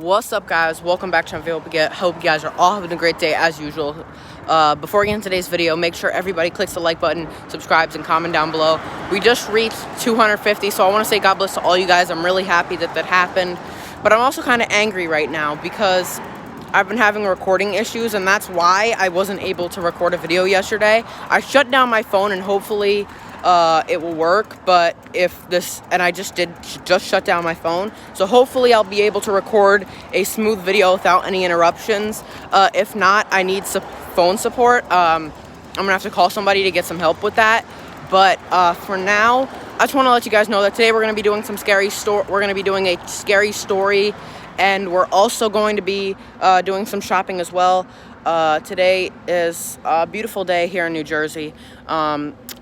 What's up, guys? Welcome back to my video. Hope you guys are all having a great day as usual. Before we get into today's video, make sure everybody clicks the like button, subscribes, and comment down below. We just reached 250, so I want to say God bless to all you guys. I'm really happy that happened, but I'm also kind of angry right now because I've been having recording issues, and that's why I wasn't able to record a video yesterday. I shut down my phone, and hopefully it will work, but I just shut down my phone, so hopefully I'll be able to record a smooth video without any interruptions. If not, I need phone support. I'm gonna have to call somebody to get some help with that, but for now, I just want to let you guys know that today we're gonna be doing we're gonna be doing a scary story, and we're also going to be doing some shopping as well. Today is a beautiful day here in New Jersey.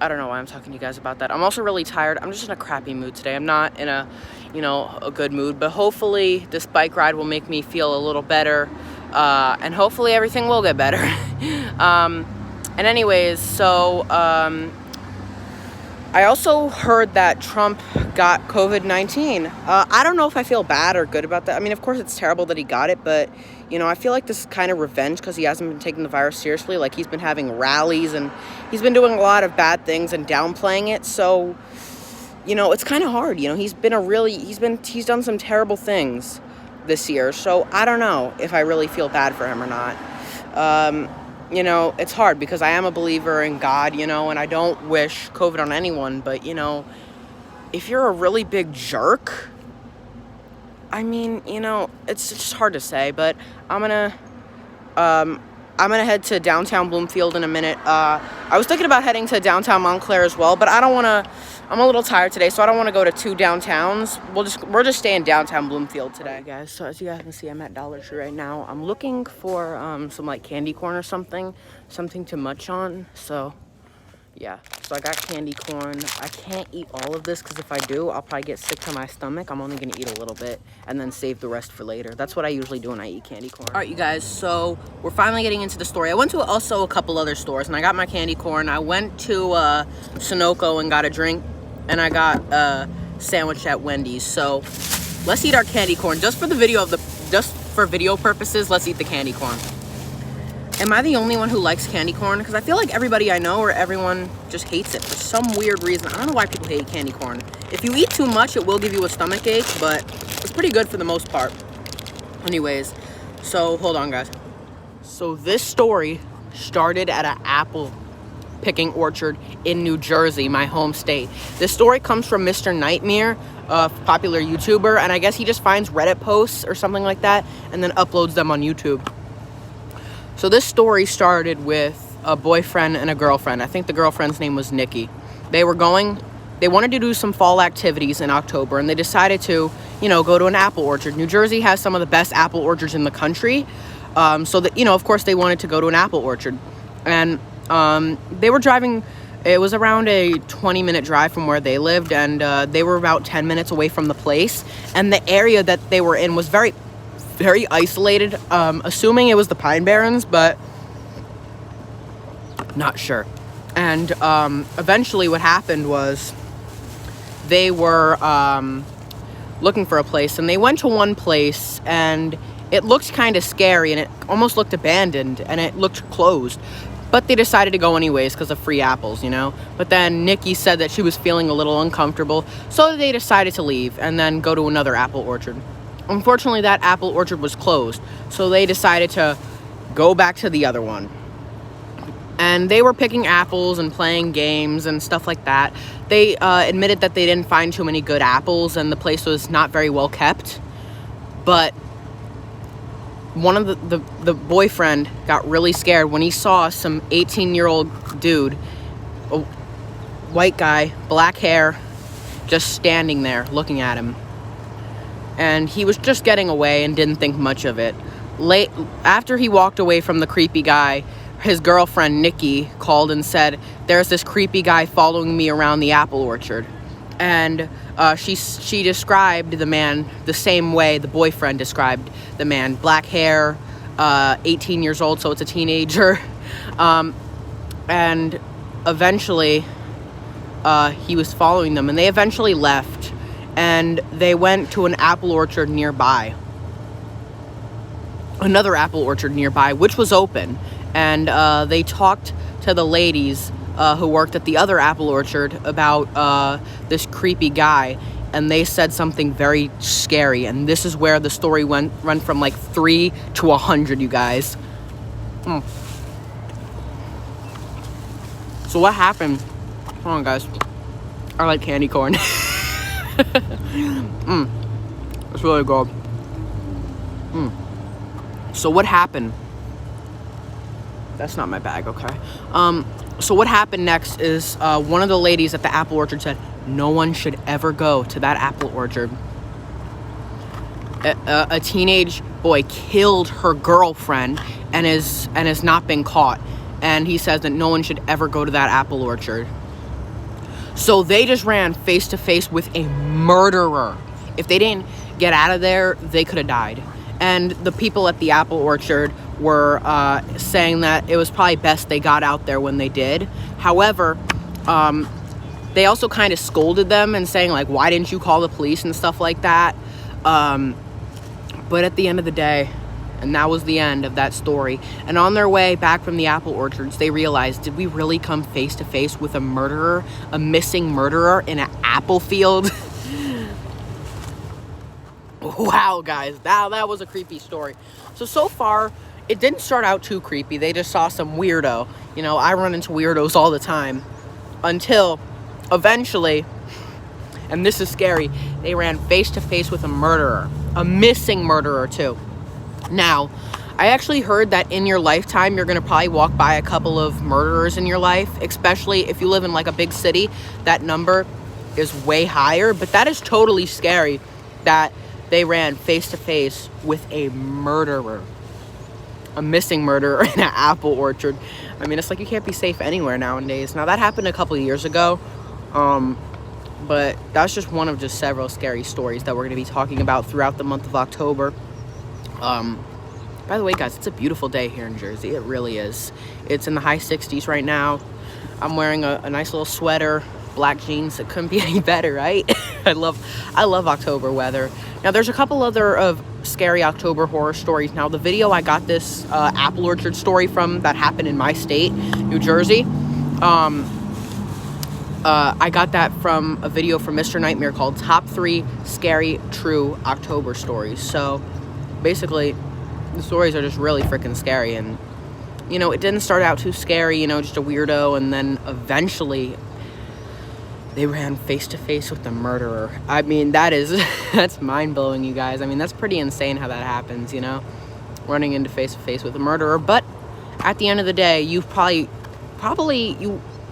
I don't know why I'm talking to you guys about that. I'm also really tired. I'm just in a crappy mood today. I'm not in a good mood, but hopefully this bike ride will make me feel a little better, and hopefully everything will get better. And anyways, so I also heard that Trump got COVID-19. I don't know if I feel bad or good about that. I mean, of course, it's terrible that he got it, but, I feel like this is kind of revenge because he hasn't been taking the virus seriously. Like, he's been having rallies, and he's been doing a lot of bad things and downplaying it. So, it's kind of hard. He's done some terrible things this year. So, I don't know if I really feel bad for him or not. It's hard because I am a believer in God, and I don't wish COVID on anyone, but, if you're a really big jerk, I mean, it's just hard to say, but I'm gonna head to downtown Bloomfield in a minute. I was thinking about heading to downtown Montclair as well, but I'm a little tired today, so I don't want to go to two downtowns. We're just staying downtown Bloomfield today. Right, guys, so as you guys can see, I'm at Dollar Tree right now. I'm looking for some like candy corn or something to munch on. So yeah, so I got candy corn. I can't eat all of this because if I do, I'll probably get sick to my stomach. I'm only gonna eat a little bit and then save the rest for later. That's what I usually do when I eat candy corn. All right, you guys, so we're finally getting into the story. I went to also a couple other stores and I got my candy corn. I went to Sunoco and got a drink, and I got a sandwich at Wendy's. So let's eat our candy corn. Just for video purposes, let's eat the candy corn. Am I the only one who likes candy corn? Because I feel like everybody I know or everyone just hates it for some weird reason. I don't know why people hate candy corn. If you eat too much, it will give you a stomach ache, but it's pretty good for the most part. Anyways, so hold on, guys. So this story started at an apple picking orchard in New Jersey, my home state. This story comes from Mr. Nightmare, a popular YouTuber, and I guess he just finds Reddit posts or something like that and then uploads them on YouTube. So this story started with a boyfriend and a girlfriend. I think the girlfriend's name was Nikki. They wanted to do some fall activities in October, and they decided to, go to an apple orchard. New Jersey has some of the best apple orchards in the country. So that, of course they wanted to go to an apple orchard. And they were driving, it was around a 20-minute drive from where they lived, and they were about 10 minutes away from the place. And the area that they were in was very isolated, assuming it was the Pine Barrens, but not sure. And eventually what happened was they were looking for a place, and they went to one place, and it looked kind of scary, and it almost looked abandoned, and it looked closed. But they decided to go anyways because of free apples, But then Nikki said that she was feeling a little uncomfortable, so they decided to leave and then go to another apple orchard. Unfortunately, that apple orchard was closed, so they decided to go back to the other one. And they were picking apples and playing games and stuff like that. They admitted that they didn't find too many good apples, and the place was not very well kept. But one of the boyfriend got really scared when he saw some 18-year-old dude, a white guy, black hair, just standing there looking at him. And he was just getting away and didn't think much of it. After he walked away from the creepy guy, his girlfriend, Nikki, called and said, "There's this creepy guy following me around the apple orchard." And she described the man the same way the boyfriend described the man. Black hair, 18 years old, so it's a teenager. And eventually, he was following them, and they eventually left. And they went to an apple orchard nearby. another apple orchard nearby, which was open. And they talked to the ladies who worked at the other apple orchard about this creepy guy. And they said something very scary. And this is where the story went from like 3 to 100, you guys. So what happened? Hold on, guys. I like candy corn. It's really good. So what happened? That's not my bag, okay. So what happened next is one of the ladies at the apple orchard said, no one should ever go to that apple orchard. A teenage boy killed her girlfriend and has not been caught. And he says that no one should ever go to that apple orchard. So they just ran face to face with a murderer. If they didn't get out of there, they could have died. And the people at the apple orchard were saying that it was probably best they got out there when they did. However, they also kind of scolded them and saying, like, why didn't you call the police and stuff like that? But at the end of the day, and that was the end of that story. And on their way back from the apple orchards, they realized, did we really come face to face with a murderer, a missing murderer in an apple field? Wow, guys, that was a creepy story. So far, it didn't start out too creepy. They just saw some weirdo. You know, I run into weirdos all the time. Until, eventually, and this is scary, they ran face to face with a murderer. A missing murderer, too. Now, I actually heard that in your lifetime, you're going to probably walk by a couple of murderers in your life, especially if you live in, like, a big city. That number is way higher, but that is totally scary that they ran face-to-face with a murderer. A missing murderer in an apple orchard. I mean, it's like you can't be safe anywhere nowadays. Now, that happened a couple of years ago, but that's just one of just several scary stories that we're going to be talking about throughout the month of October. By the way, guys, it's a beautiful day here in Jersey. It really is. It's in the high 60s right now. I'm wearing a nice little sweater, black jeans. It couldn't be any better, right? I love October weather. Now, there's a couple other of scary October horror stories. Now, the video I got this apple orchard story from that happened in my state, New Jersey. I got that from a video from Mr. Nightmare called Top 3 Scary True October Stories. So, basically, the stories are just really freaking scary. And, you know, it didn't start out too scary, you know, just a weirdo. And then eventually, they ran face-to-face with the murderer. I mean, that's mind-blowing, you guys. I mean, that's pretty insane how that happens, you know? Running into face-to-face with a murderer. But at the end of the day, you've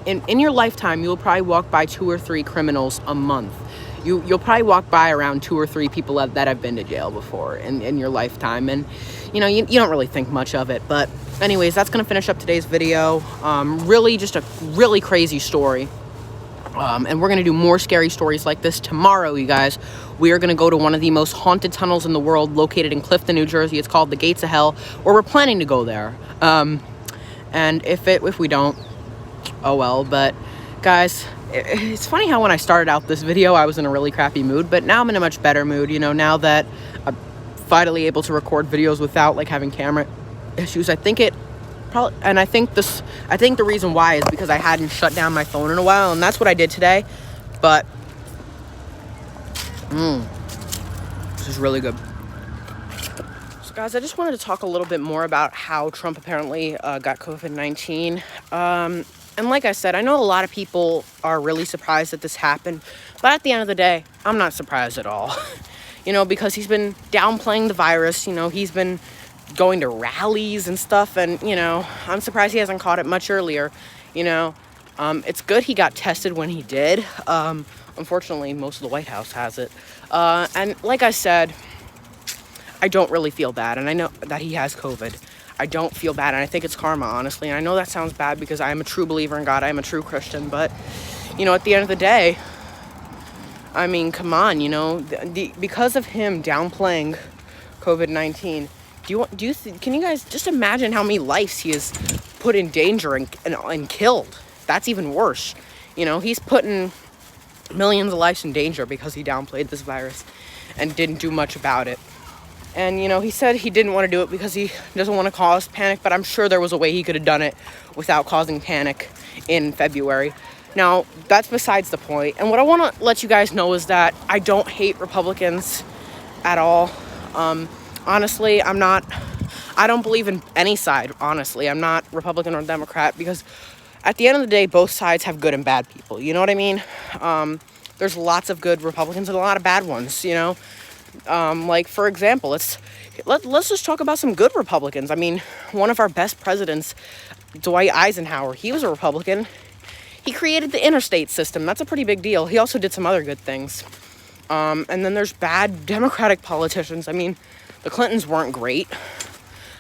in your lifetime, you'll probably walk by 2 or 3 criminals a month. You'll probably walk by around 2 or 3 people that have been to jail before in your lifetime. And, you know, you don't really think much of it. But anyways, that's going to finish up today's video. Really just a really crazy story. And we're going to do more scary stories like this tomorrow, you guys. We are going to go to one of the most haunted tunnels in the world located in Clifton, New Jersey. It's called the Gates of Hell, or we're planning to go there. And if we don't, oh well. But guys, it's funny how when I started out this video, I was in a really crappy mood, but now I'm in a much better mood, you know, now that I'm finally able to record videos without like having camera issues. I think the reason why is because I hadn't shut down my phone in a while, and that's what I did today. But this is really good. So guys, I just wanted to talk a little bit more about how Trump apparently got COVID-19. And like I said, I know a lot of people are really surprised that this happened, but at the end of the day, I'm not surprised at all. You know, because he's been downplaying the virus. You know, he's been going to rallies and stuff, and, you know, I'm surprised he hasn't caught it much earlier. You know, it's good he got tested when he did. Unfortunately, most of the White House has it. And like I said, I don't really feel bad, and I know that he has COVID. I don't feel bad, and I think it's karma, honestly. And I know that sounds bad because I am a true believer in God. I am a true Christian, but, you know, at the end of the day, I mean, come on, you know, because of him downplaying COVID-19, can you guys just imagine how many lives he has put in danger and killed? That's even worse. You know, he's putting millions of lives in danger because he downplayed this virus and didn't do much about it. And, you know, he said he didn't want to do it because he doesn't want to cause panic, but I'm sure there was a way he could have done it without causing panic in February. Now, that's besides the point. And what I want to let you guys know is that I don't hate Republicans at all. Honestly, I don't believe in any side, honestly. I'm not Republican or Democrat because at the end of the day, both sides have good and bad people. You know what I mean? There's lots of good Republicans and a lot of bad ones, you know? Like, for example, let's just talk about some good Republicans. I mean, one of our best presidents, Dwight Eisenhower, he was a Republican. He created the interstate system. That's a pretty big deal. He also did some other good things. And then there's bad Democratic politicians. I mean, the Clintons weren't great.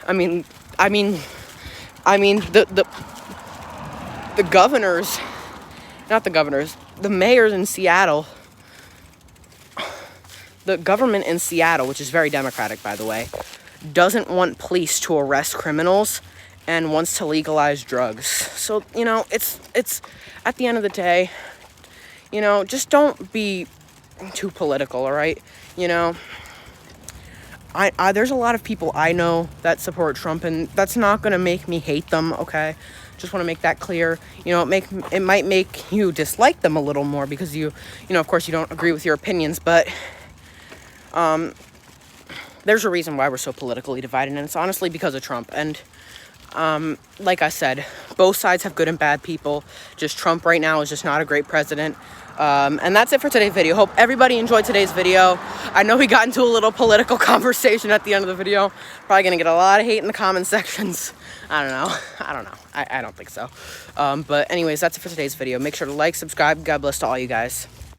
I mean, the governors, not the governors, the mayors in Seattle, the government in Seattle, which is very Democratic, by the way, doesn't want police to arrest criminals and wants to legalize drugs. So, you know, it's at the end of the day, you know, just don't be too political, all right? You know, there's a lot of people I know that support Trump, and that's not going to make me hate them, okay? Just want to make that clear. You know, it might make you dislike them a little more because you know, of course, you don't agree with your opinions, but there's a reason why we're so politically divided, and it's honestly because of Trump. And like I said, both sides have good and bad people. Just Trump right now is just not a great president. And that's it for today's video. Hope everybody enjoyed today's video. I know we got into a little political conversation at the end of the video. Probably gonna get a lot of hate in the comment sections. I don't know. I don't think so. But anyways, that's it for today's video. Make sure to like, subscribe. God bless to all you guys.